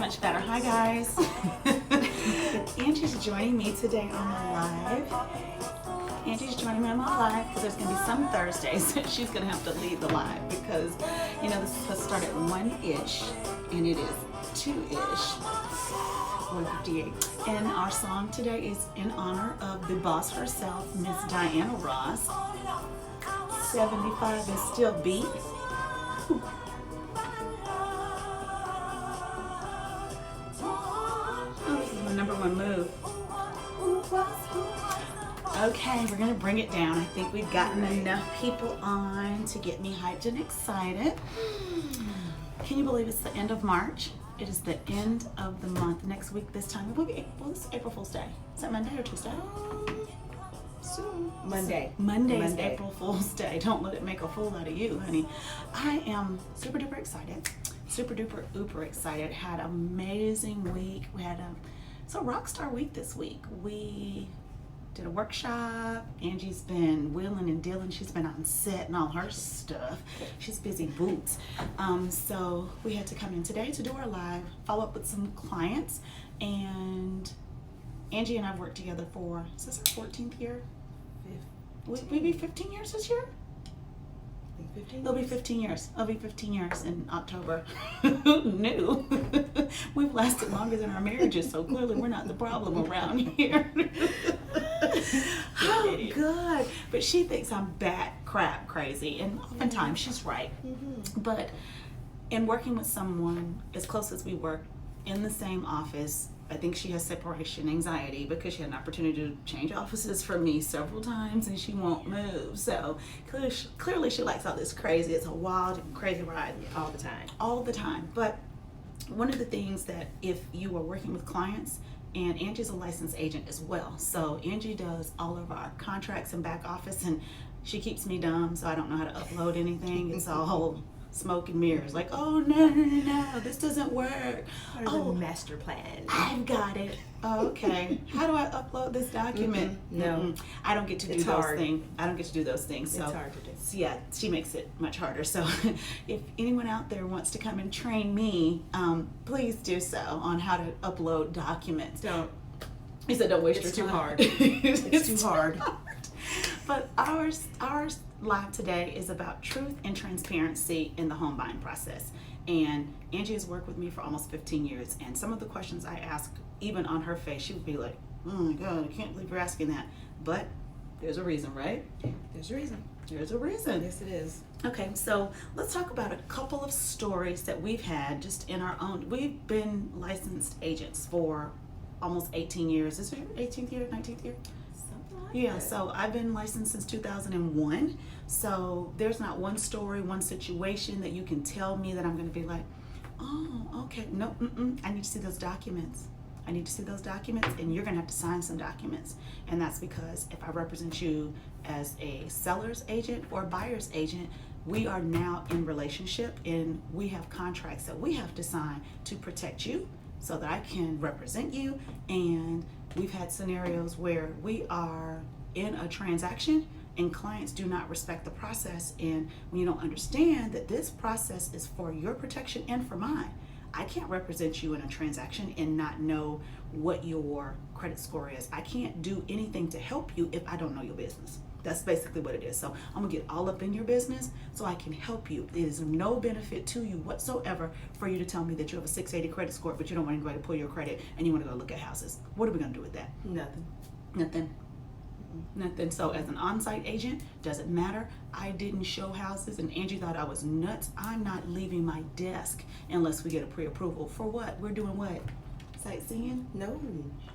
much better. Hi guys. Angie's joining me today on the live. Angie's joining me on the live because there's going to be some Thursdays that she's going to have to lead the live because, you know, this is supposed to start at 1-ish and it is 2-ish. 1:58. And our song today is in honor of the boss herself, Miss Diana Ross. 75 and still beat. Number one move. Okay, we're gonna bring it down. I think we've gotten enough people on to get me hyped and excited. Can you believe it's the end of March? It is the end of the month. Next week, this time, this is April Fool's Day. Is that Monday or Tuesday? Soon. Monday. Monday is April Fool's Day. Don't let it make a fool out of you, honey. I am super duper excited. Super duper uber excited. Had an amazing week. We had it's a rock star week this week. We did a workshop. Angie's been wheeling and dealing. She's been on set and all her stuff. She's busy boots. So we had to come in today to do our live, follow up with some clients. And Angie and I've worked together for, is this our 14th year? Will we be 15 years this year? It'll be 15 years. It'll be 15 years in October. Who knew? We've lasted longer than our marriages, so clearly we're not the problem around here. Oh, good. But she thinks I'm bat crap crazy, and oftentimes she's right. But in working with someone as close as we work in the same office, I think she has separation anxiety because she had an opportunity to change offices for me several times and she won't move. So clearly she likes all this crazy. It's a wild and crazy ride all the time. All the time. But one of the things that if you are working with clients, and Angie's a licensed agent as well. So Angie does all of our contracts and back office, and she keeps me dumb so I don't know how to upload anything. It's all smoke and mirrors, like, oh no, this doesn't work. Oh, master plan. I've got it. Oh, okay. How do I upload this document? No, I don't get to do those things. I don't get to do those things. So it's hard to do. Yeah, she makes it much harder. So if anyone out there wants to come and train me, please do so on how to upload documents. Don't. He said, don't waste It's your too time. hard. It's too hard. But ours live today is about truth and transparency in the home buying process. And Angie has worked with me for almost 15 years. And some of the questions I ask, even on her face, she would be like, oh my God, I can't believe you're asking that. But there's a reason, right? There's a reason. There's a reason. Yes, it is. Okay, so let's talk about a couple of stories that we've had just in our own. We've been licensed agents for almost 18 years. Is this your 18th year, 19th year? Yeah, so I've been licensed since 2001. So there's not one story, one situation that you can tell me that I'm going to be like, oh, okay, no, I need to see those documents. I need to see those documents, and you're going to have to sign some documents. And that's because if I represent you as a seller's agent or buyer's agent, we are now in relationship, and we have contracts that we have to sign to protect you so that I can represent you. And we've had scenarios where we are in a transaction and clients do not respect the process. And when you don't understand that this process is for your protection and for mine, I can't represent you in a transaction and not know what your credit score is. I can't do anything to help you if I don't know your business. That's basically what it is. So I'm gonna get all up in your business so I can help you. It is no benefit to you whatsoever for you to tell me that you have a 680 credit score, but you don't want anybody to pull your credit and you wanna go look at houses. What are we gonna do with that? Nothing. So as an on-site agent, doesn't matter. I didn't show houses and Angie thought I was nuts. I'm not leaving my desk unless we get a pre-approval. For what? We're doing what? Sightseeing? No.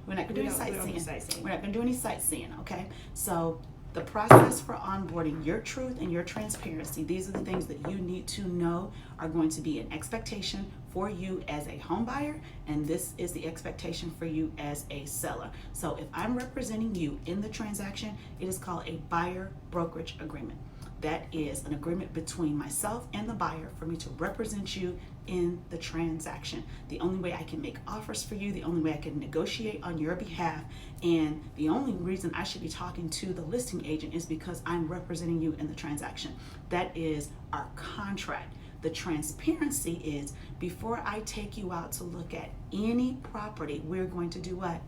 We're not gonna do any sightseeing. Sightseeing. We're not gonna do any sightseeing, okay? So the process for onboarding, your truth and your transparency, these are the things that you need to know are going to be an expectation for you as a home buyer, and this is the expectation for you as a seller. So if I'm representing you in the transaction, it is called a buyer brokerage agreement. That is an agreement between myself and the buyer for me to represent you in the transaction. The only way I can make offers for you, the only way I can negotiate on your behalf, and the only reason I should be talking to the listing agent is because I'm representing you in the transaction. That is our contract. The transparency is before I take you out to look at any property, we're going to do what?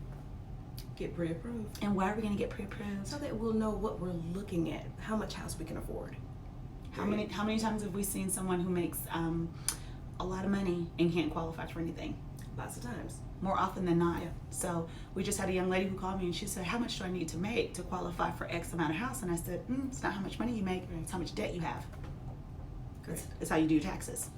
Get pre-approved. And why are we going to get pre-approved? So that we'll know what we're looking at, how much house we can afford. How many times have we seen someone who makes a lot of money and can't qualify for anything? Lots of times. More often than not. Yeah. So we just had a young lady who called me and she said, how much do I need to make to qualify for X amount of house? And I said, it's not how much money you make, it's how much debt you have. Correct. It's how you do your taxes.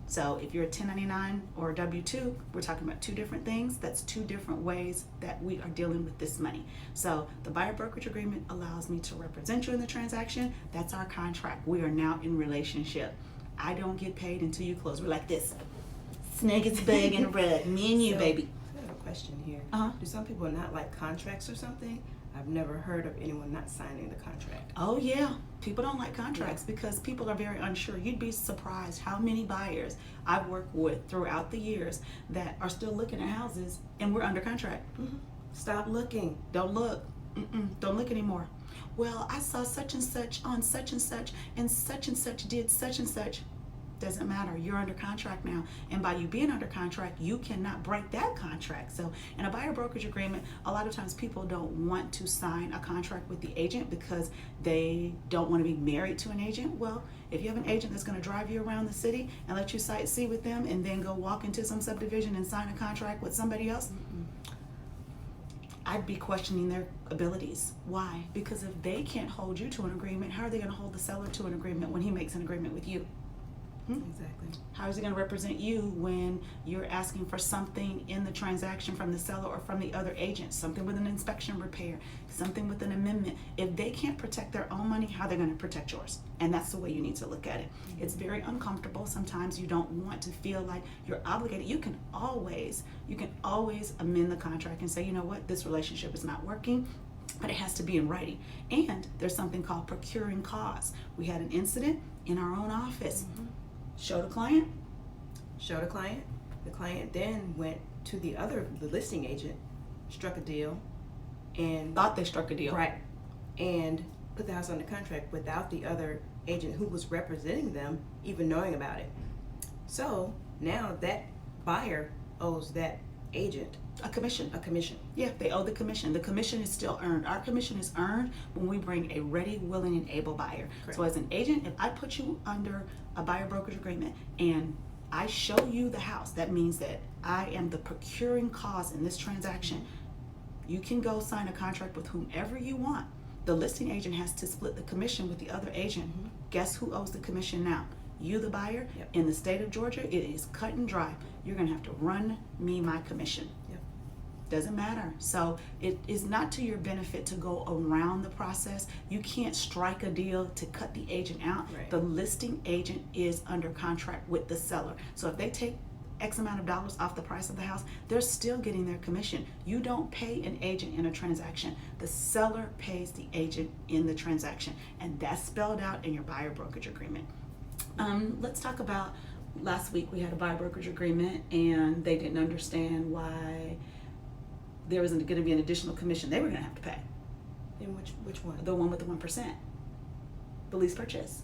So if you're a 1099 or a W-2, we're talking about two different things. That's two different ways that we are dealing with this money. So the buyer brokerage agreement allows me to represent you in the transaction. That's our contract. We are now in relationship. I don't get paid until you close. We're like this. Snake is big and red. Me and you, So, baby. I have a question here. Uh-huh. Do some people not like contracts or something? I've never heard of anyone not signing the contract. Oh yeah, people don't like contracts because people are very unsure. You'd be surprised how many buyers I've worked with throughout the years that are still looking at houses and we're under contract. Stop looking. Don't look. Don't look anymore. Well, I saw such and such on such and such did such and such. Doesn't matter. You're under contract now. And by you being under contract, you cannot break that contract. So in a buyer brokerage agreement, a lot of times people don't want to sign a contract with the agent because they don't want to be married to an agent. Well, if you have an agent that's going to drive you around the city and let you sightsee with them and then go walk into some subdivision and sign a contract with somebody else, I'd be questioning their abilities. Why? Because if they can't hold you to an agreement, how are they going to hold the seller to an agreement when he makes an agreement with you? Exactly. How is he going to represent you when you're asking for something in the transaction from the seller or from the other agent, something with an inspection repair, something with an amendment? If they can't protect their own money, how are they going to protect yours? And that's the way you need to look at it. It's very uncomfortable. Sometimes you don't want to feel like you're obligated. You can always amend the contract and say, you know what, this relationship is not working. But it has to be in writing. And there's something called procuring cause. We had an incident in our own office. Show the client. Show the client. The client then went to the listing agent, struck a deal, and Thought they struck a deal. right, and put the house under contract without the other agent who was representing them even knowing about it. So now that buyer owes that agent A commission. a commission. Yeah, they owe the commission. The commission is still earned. Our commission is earned when we bring a ready, willing, and able buyer. Correct. So as an agent, if I put you under a buyer brokerage agreement and I show you the house, that means that I am the procuring cause in this transaction. You can go sign a contract with whomever you want. The listing agent has to split the commission with the other agent. Guess who owes the commission now? You, the buyer. Yep. In the state of Georgia, it is cut and dry. You're going to have to run me my commission. Doesn't matter. So it is not to your benefit to go around the process. You can't strike a deal to cut the agent out. Right. The listing agent is under contract with the seller. So if they take X amount of dollars off the price of the house, they're still getting their commission. You don't pay an agent in a transaction. The seller pays the agent in the transaction. And that's spelled out in your buyer brokerage agreement. Let's talk about last week we had a buyer brokerage agreement and they didn't understand why there wasn't going to be an additional commission they were going to have to pay. And which one? The one with the 1%. The lease purchase.